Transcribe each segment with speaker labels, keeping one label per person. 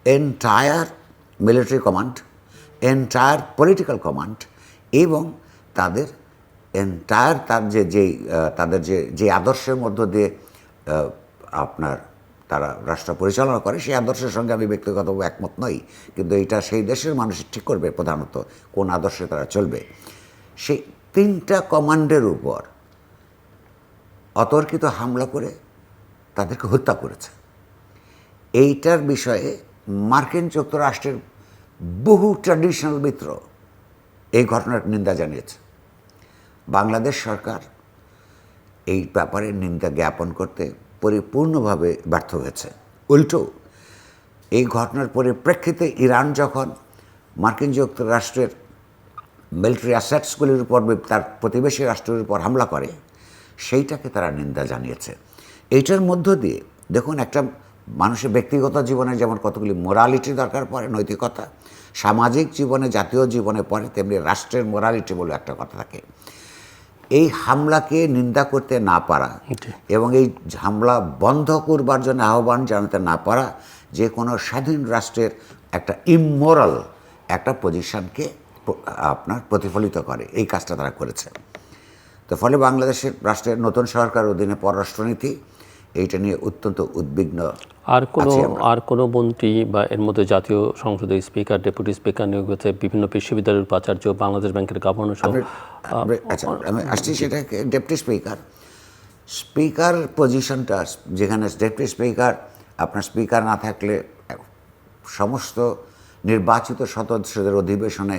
Speaker 1: Entire military command, entire political command এবং তাদের entire তাদের যে আদর্শের মধ্য দিয়ে আপনার তারা রাষ্ট্র পরিচালনা করে, সেই আদর্শের সঙ্গে আমি ব্যক্তিগতভাবে একমত নই, কিন্তু এটা সেই দেশের মানুষ ঠিক করবে প্রধানত কোন আদর্শে তারা চলবে। সেই 3টা কমান্ডের উপর অতর্কিত হামলা করে তাদেরকে হত্যা করেছে। এইটার বিষয়ে মার্কিন যুক্তরাষ্ট্রের বহু ট্র্যাডিশনাল মিত্র এই ঘটনার নিন্দা জানিয়েছে। বাংলাদেশ সরকার এই ব্যাপারে নিন্দা জ্ঞাপন করতে পরিপূর্ণভাবে ব্যর্থ হয়েছে। উল্টো এই ঘটনার পরিপ্রেক্ষিতে ইরান যখন মার্কিন যুক্তরাষ্ট্রের মিলিটারি অ্যাসেটসগুলির উপর তার প্রতিবেশী রাষ্ট্রের উপর হামলা করে, সেইটাকে তারা নিন্দা জানিয়েছে। এইটার মধ্য দিয়ে দেখুন, একটা মানুষের ব্যক্তিগত জীবনে যেমন কতগুলি মোরালিটি দরকার পড়ে, নৈতিকতা, সামাজিক জীবনে, জাতীয় জীবনে পড়ে, তেমনি রাষ্ট্রের মোরালিটি বলে একটা কথা থাকে। এই হামলাকে নিন্দা করতে না পারা এবং এই হামলা বন্ধ করবার জন্য আহ্বান জানাতে না পারা যে কোনো স্বাধীন রাষ্ট্রের একটা ইমোরাল একটা পজিশনকে আপনার প্রতিফলিত করে। এই কাজটা তারা করেছে। তো ফলে বাংলাদেশের রাষ্ট্রের নতুন সরকার অধীনে পররাষ্ট্রনীতি এইটা নিয়ে অত্যন্ত উদ্বিগ্ন।
Speaker 2: আর কোনো মন্ত্রী বা এর মধ্যে জাতীয় সংসদের স্পিকার, ডেপুটি স্পিকার নিয়োগ হয়েছে, বিভিন্ন বিশ্ববিদ্যালয়ের উপাচার্য, বাংলাদেশ ব্যাংকের গভর্নর সহ।
Speaker 1: আচ্ছা, আমি আসছি সেটাকে। ডেপুটি স্পিকার পজিশনটা, যেখানে ডেপুটি স্পিকার আপনার স্পিকার না থাকলে সমস্ত নির্বাচিত সদস্যদের অধিবেশনে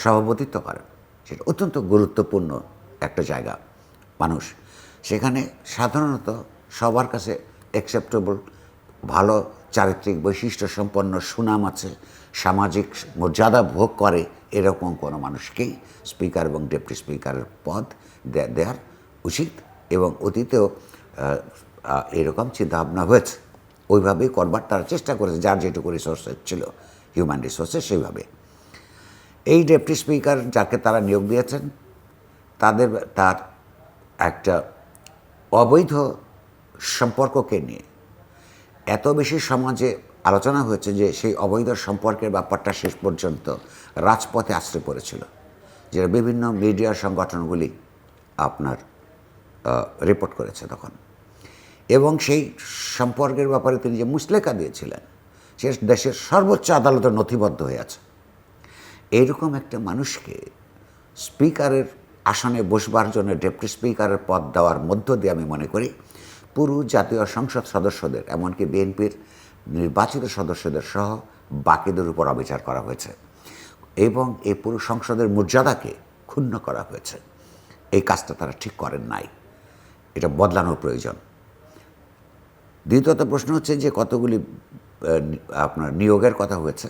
Speaker 1: সভাপতিত্ব করেন, সেটা অত্যন্ত গুরুত্বপূর্ণ একটা জায়গা। মানুষ সেখানে সাধারণত সবার কাছে অ্যাকসেপ্টেবল, ভালো চারিত্রিক বৈশিষ্ট্য সম্পন্ন, সুনাম আছে, সামাজিক মর্যাদা ভোগ করে, এরকম কোনো মানুষকেই স্পিকার এবং ডেপুটি স্পিকারের পদ দেওয়ার উচিত। এবং অতীতেও এরকম চিন্তাভাবনা হয়েছে, ওইভাবেই করবার তারা চেষ্টা করেছে, যার যেটুকু রিসোর্সেস ছিল, হিউম্যান রিসোর্সেস, সেইভাবে। এই ডেপুটি স্পিকার যাকে তারা নিয়োগ দিয়েছেন, তার একটা অবৈধ সম্পর্ককে নিয়ে এত বেশি সমাজে আলোচনা হয়েছে যে সেই অবৈধ সম্পর্কের ব্যাপারটা শেষ পর্যন্ত রাজপথে আশ্রয় পড়েছিল, যেটা বিভিন্ন মিডিয়া সংগঠনগুলি আপনার রিপোর্ট করেছে তখন। এবং সেই সম্পর্কের ব্যাপারে তিনি যে মুচলেকা দিয়েছিলেন, সে দেশের সর্বোচ্চ আদালতে নথিবদ্ধ হয়ে আছে। এইরকম একটা মানুষকে স্পিকারের আসনে বসবার জন্য ডেপুটি স্পিকারের পদ দেওয়ার মধ্য দিয়ে আমি মনে করি পুরো জাতীয় সংসদ সদস্যদের, এমনকি বিএনপির নির্বাচিত সদস্যদের সহ বাকিদের উপর অবিচার করা হয়েছে এবং এই পুরো সংসদের মর্যাদাকে ক্ষুণ্ণ করা হয়েছে। এই কাজটা তারা ঠিক করেন নাই, এটা বদলানোর প্রয়োজন। দ্বিতীয়ত প্রশ্ন হচ্ছে যে কতগুলি আপনার নিয়োগের কথা হয়েছে,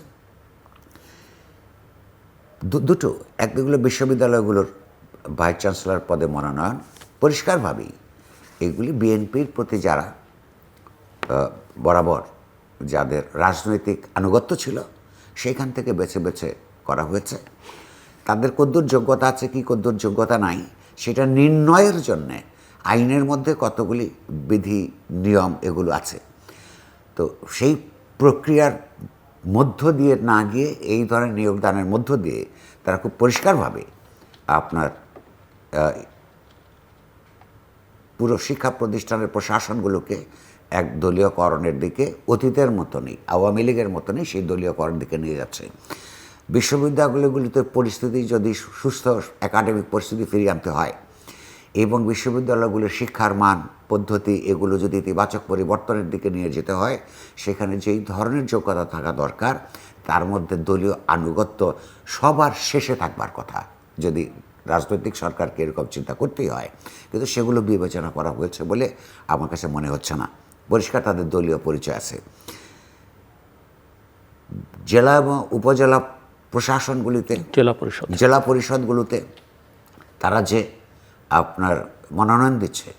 Speaker 1: দুটো। একদিকগুলো বিশ্ববিদ্যালয়গুলোর ভাইস চ্যান্সেলর পদে মনোনয়ন, পরিষ্কারভাবেই এগুলি বিএনপির প্রতি যারা বরাবর যাদের রাজনৈতিক আনুগত্য ছিল, সেইখান থেকে বেছে বেছে করা হয়েছে। তাদের কদ্দূর যোগ্যতা আছে কি কদ্দূর যোগ্যতা নাই, সেটা নির্ণয়ের জন্যে আইনের মধ্যে কতগুলি বিধি নিয়ম এগুলো আছে। তো সেই প্রক্রিয়ার মধ্য দিয়ে না গিয়ে এই ধরনের নিয়োগদানের মধ্য দিয়ে তারা খুব পরিষ্কারভাবে আপনার পুরো শিক্ষা প্রতিষ্ঠানের প্রশাসনগুলোকে এক দলীয়করণের দিকে, অতীতের মতনই, আওয়ামী লীগের মতনই সেই দলীয়করণের দিকে নিয়ে যাচ্ছে। বিশ্ববিদ্যালয়গুলিতে পরিস্থিতি যদি সুস্থ একাডেমিক পরিস্থিতি ফিরিয়ে আনতে হয় এবং বিশ্ববিদ্যালয়গুলির শিক্ষার মান, পদ্ধতি এগুলো যদি ইতিবাচক পরিবর্তনের দিকে নিয়ে যেতে হয়, সেখানে যেই ধরনের যোগ্যতা থাকা দরকার তার মধ্যে দলীয় আনুগত্য সবার শেষে থাকবার কথা, যদি রাজনৈতিক সরকারকে এরকম চিন্তা করতেই হয়। কিন্তু সেগুলো বিবেচনা করা হয়েছে বলে আমার কাছে মনে হচ্ছে না। পরিষ্কার তাদের দলীয় পরিচয় আছে। জেলা এবং উপজেলা প্রশাসনগুলিতে, জেলা পরিষদগুলোতে তারা যে আপনার মনোনয়ন দিচ্ছে,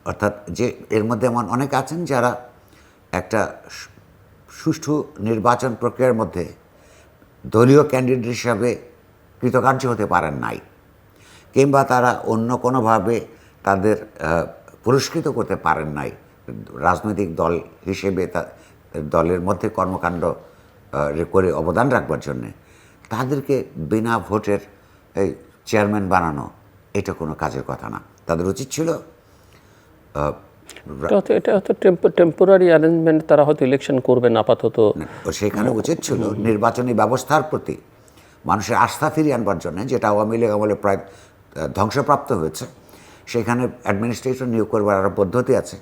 Speaker 1: অর্থাৎ যে এর মধ্যে এমন অনেকে আছেন যারা একটা সুষ্ঠু নির্বাচন প্রক্রিয়ার মধ্যে দলীয় ক্যান্ডিডেট হিসাবে কৃতকার্য হতে পারেন নাই, কিংবা তারা অন্য কোনোভাবে তাদের পুরস্কৃত করতে পারেন নাই, রাজনৈতিক দল হিসেবে দলের মধ্যে কর্মকাণ্ড করে অবদান রাখবার জন্যে তাদেরকে বিনা ভোটের এই চেয়ারম্যান বানানো এটা কোনো কাজের কথা না। তাদের উচিত ছিল
Speaker 2: এটা হয়তো টেম্পোরারি অ্যারেঞ্জমেন্ট, তারা হয়তো ইলেকশন করবেন আপাতত।
Speaker 1: সেখানে উচিত ছিল নির্বাচনী ব্যবস্থার প্রতি মানুষের আস্থা ফিরিয়ে আনবার জন্য, যেটা আওয়ামী লীগ আমলে প্রায় ধ্বংসপ্রাপ্ত হয়েছে। সেখানে অ্যাডমিনিস্ট্রেটর নিয়োগ করবার আরও পদ্ধতি আছে।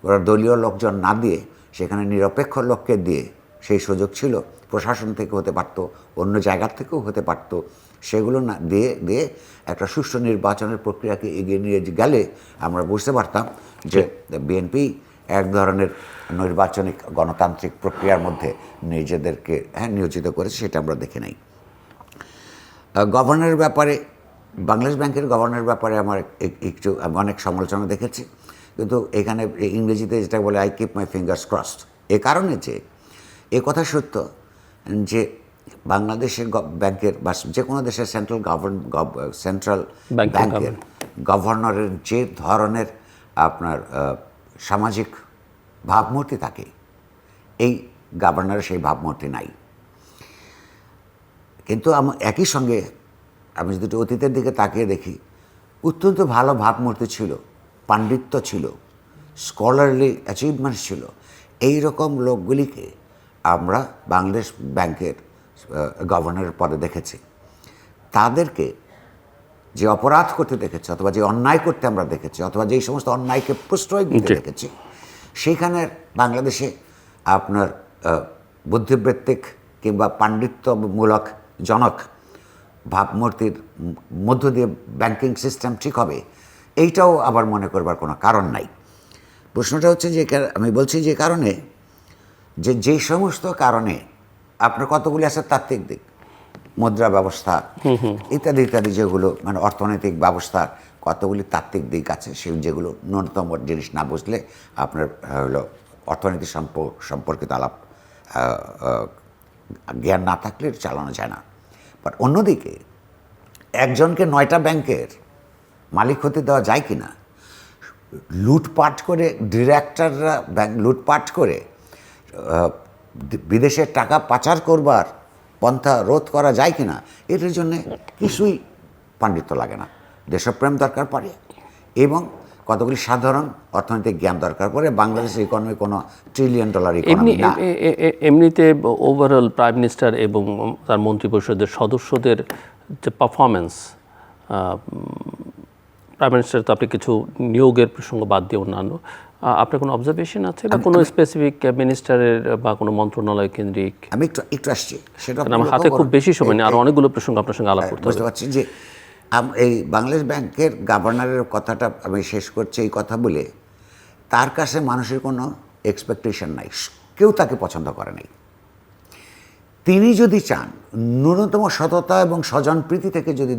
Speaker 1: ওরা দলীয় লোকজন না দিয়ে সেখানে নিরপেক্ষ লোককে দিয়ে সেই সুযোগ ছিল। প্রশাসন থেকে হতে পারতো, অন্য জায়গার থেকেও হতে পারতো। সেগুলো না দিয়ে দিয়ে একটা সুষ্ঠু নির্বাচনের প্রক্রিয়াকে এগিয়ে নিয়ে গেলে আমরা বুঝতে পারতাম যে বিএনপি এক ধরনের নির্বাচনিক গণতান্ত্রিক প্রক্রিয়ার মধ্যে নিজেদেরকে নিয়োজিত করেছে, সেটা আমরা দেখে নাই। গভর্নরের ব্যাপারে, বাংলাদেশ ব্যাংকের গভর্নরের ব্যাপারে আমার একটু অনেক সমালোচনা দেখেছি, কিন্তু এখানে ইংরেজিতে যেটা বলে I keep my fingers crossed, এ কারণে যে এ কথা সত্য যে বাংলাদেশের ব্যাংকের বা যে কোনো দেশের সেন্ট্রাল ব্যাংকের গভর্নরের যে ধরনের আপনার সামাজিক ভাবমূর্তি থাকে, এই গভর্নরের সেই ভাবমূর্তি নাই। কিন্তু একই সঙ্গে আমি যদি অতীতের দিকে তাকিয়ে দেখি, অত্যন্ত ভালো ভাবমূর্তি ছিল, পাণ্ডিত্য ছিল, স্কলারলি অ্যাচিভমেন্টস ছিল। এই রকম লোকগুলিকে আমরা বাংলাদেশ ব্যাংকের গভর্নরের পদে দেখেছি। তাদেরকে যে অপরাধ করতে দেখেছি, অথবা যে অন্যায় করতে আমরা দেখেছি, অথবা যেই সমস্ত অন্যায়কে প্রশ্রয় দিতে দেখেছি, সেইখানে বাংলাদেশে আপনার বুদ্ধিবৃত্তিক কিংবা পাণ্ডিত্যমূলক জনক ভাবমূর্তির মধ্য দিয়ে ব্যাংকিং সিস্টেম ঠিক হবে, এইটাও আবার মনে করবার কোনো কারণ নাই। প্রশ্নটা হচ্ছে যে আমি বলছি যে কারণে যে সমস্ত কারণে আপনার কতগুলি আছে তাত্ত্বিক দিক, মুদ্রা ব্যবস্থা ইত্যাদি ইত্যাদি, যেগুলো মানে অর্থনৈতিক ব্যবস্থার কতগুলি তাত্ত্বিক দিক আছে, সেই যেগুলো ন্যূনতম জিনিস না বুঝলে আপনার হলো অর্থনীতি সম্পর্কিত আলাপ জ্ঞান না থাকলে চালানো যায় না। বাট অন্যদিকে একজনকে 9টা ব্যাংকের মালিক হতে দেওয়া যায় কি না? লুটপাট করে ডিরেক্টররা ব্যাংক লুটপাট করে বিদেশের টাকা পাচার করবার পন্থা রোধ করা যায় কি না, এটার জন্যে কিছুই পাণ্ডিত্য লাগে না। দেশপ্রেম দরকার পড়ে এবং কতগুলি সাধারণ অর্থনৈতিক জ্ঞান দরকার পড়ে। বাংলাদেশের ইকোনমি কোনো $1 ট্রিলিয়ন ইকোনমি না।
Speaker 2: এমনিতে ওভারঅল প্রাইম মিনিস্টার এবং তার মন্ত্রিপরিষদের সদস্যদের যে পারফরমেন্স, প্রাইম মিনিস্টার তো আপনি কিছু নিয়োগের প্রসঙ্গ বাদ দিয়ে অন্যান্য, আপনার কোনো অবজারভেশন আছে বা কোনো স্পেসিফিক মিনিস্টারের বা কোনো মন্ত্রণালয় কেন্দ্রিক?
Speaker 1: আমি একটু আসছি, সেটা
Speaker 2: আমার হাতে খুব বেশি সময় নেই, আর অনেকগুলো প্রসঙ্গ আপনার সঙ্গে আলাপ করতে
Speaker 1: বুঝতে পারছি যে এই বাংলাদেশ ব্যাংকের গভর্নরের কথাটা আমি শেষ করছি এই কথা বলে, তার কাছে মানুষের কোনো এক্সপেকটেশন নাই, কেউ তাকে পছন্দ করে নাই। তিনি যদি চান ন্যূনতম সততা এবং স্বজনপ্রীতি থেকে যদি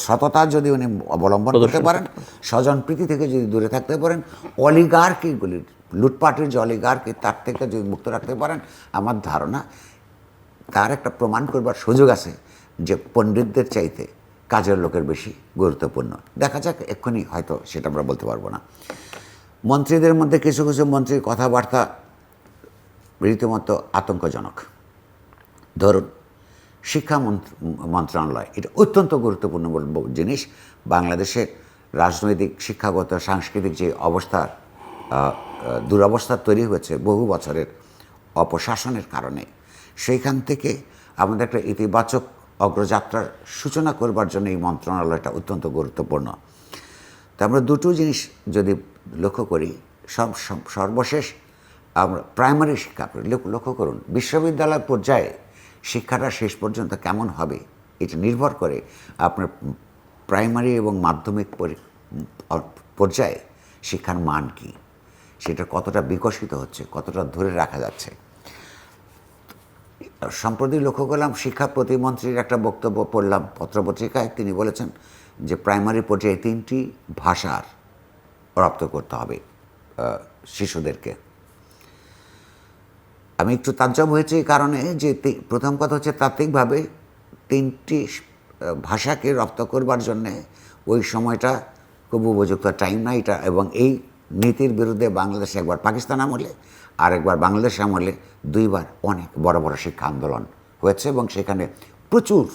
Speaker 1: সততা যদি উনি অবলম্বন করতে পারেন, স্বজনপ্রীতি থেকে যদি দূরে থাকতে পারেন, অলিগার্কিগুলি লুটপাটের যে অলিগার্কি তার থেকে যদি মুক্ত রাখতে পারেন, আমার ধারণা তার একটা প্রমাণ করবার সুযোগ আছে যে পণ্ডিতদের চাইতে কাজের লোকের বেশি গুরুত্বপূর্ণ। দেখা যাক, এক্ষুনি হয়তো সেটা আমরা বলতে পারবো না। মন্ত্রীদের মধ্যে কিছু কিছু মন্ত্রীর কথাবার্তা রীতিমতো আতঙ্কজনক। ধরুন শিক্ষা মন্ত্রণালয়, এটা অত্যন্ত গুরুত্বপূর্ণ জিনিস। বাংলাদেশের রাজনৈতিক, শিক্ষাগত, সাংস্কৃতিক যে অবস্থার দুরবস্থা তৈরি হয়েছে বহু বছরের অপশাসনের কারণে, সেইখান থেকে আমাদের একটা ইতিবাচক অগ্রযাত্রার সূচনা করবার জন্য এই মন্ত্রণালয়টা অত্যন্ত গুরুত্বপূর্ণ। তো আমরা দুটো জিনিস যদি লক্ষ্য করি, সর্বশেষ আমরা প্রাইমারি শিক্ষা লক্ষ্য করুন, বিশ্ববিদ্যালয় পর্যায়ে শিক্ষাটা শেষ পর্যন্ত কেমন হবে এটা নির্ভর করে আপনার প্রাইমারি এবং মাধ্যমিক পর্যায়ে শিক্ষার মান কী, সেটা কতটা বিকশিত হচ্ছে, কতটা ধরে রাখা যাচ্ছে। সম্প্রতি লক্ষ্য করলাম শিক্ষা প্রতিমন্ত্রীর একটা বক্তব্য পড়লাম পত্রপত্রিকায়, তিনি বলেছেন যে প্রাইমারি পর্যায়ে 3টি ভাষার রপ্ত করতে হবে শিশুদেরকে। আমি একটু তাজ্জব হয়েছি এই কারণে যে প্রথম কথা হচ্ছে তাত্ত্বিকভাবে 3টি ভাষাকে রপ্ত করবার জন্যে ওই সময়টা খুব উপযুক্ত টাইম না এটা, এবং এই নীতির বিরুদ্ধে বাংলাদেশে একবার পাকিস্তান আমলে আর একবার বাংলাদেশ আমলে দুইবার অনেক বড় বড় শিক্ষা আন্দোলন হয়েছে এবং সেখানে প্রচুর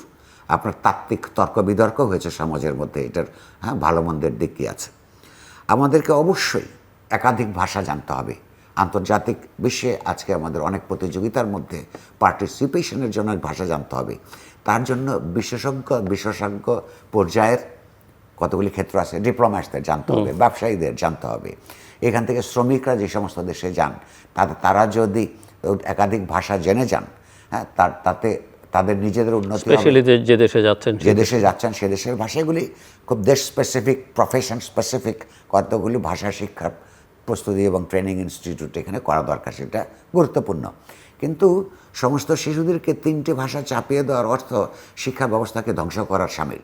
Speaker 1: আপনার তাত্ত্বিক তর্ক বিতর্ক হয়েছে সমাজের মধ্যে। এটার ভালো মন্দের দিক কি আছে। আমাদেরকে অবশ্যই একাধিক ভাষা জানতে হবে। আন্তর্জাতিক বিশ্বে আজকে আমাদের অনেক প্রতিযোগিতার মধ্যে পার্টিসিপেশনের জন্য ভাষা জানতে হবে। তার জন্য বিশেষজ্ঞ পর্যায়ের কতগুলি ক্ষেত্র আছে, ডিপ্লোম্যাটসদের জানতে হবে, ব্যবসায়ীদের জানতে হবে। এখান থেকে শ্রমিকরা যে সমস্ত দেশে যান তারা যদি একাধিক ভাষা জেনে যান, তাতে তাদের নিজেদের উন্নতি হবে।
Speaker 2: স্পেশালি যে দেশে যাচ্ছেন
Speaker 1: সে দেশের ভাষাগুলি খুব দেশ স্পেসিফিক, প্রফেশন স্পেসিফিক কতগুলি ভাষা শিক্ষার প্রস্তুতি এবং ট্রেনিং ইনস্টিটিউট এখানে করা দরকার, সেটা গুরুত্বপূর্ণ। কিন্তু সমস্ত শিশুদেরকে 3টে ভাষা চাপিয়ে দেওয়ার অর্থ শিক্ষা ব্যবস্থাকে ধ্বংস করার শামিল।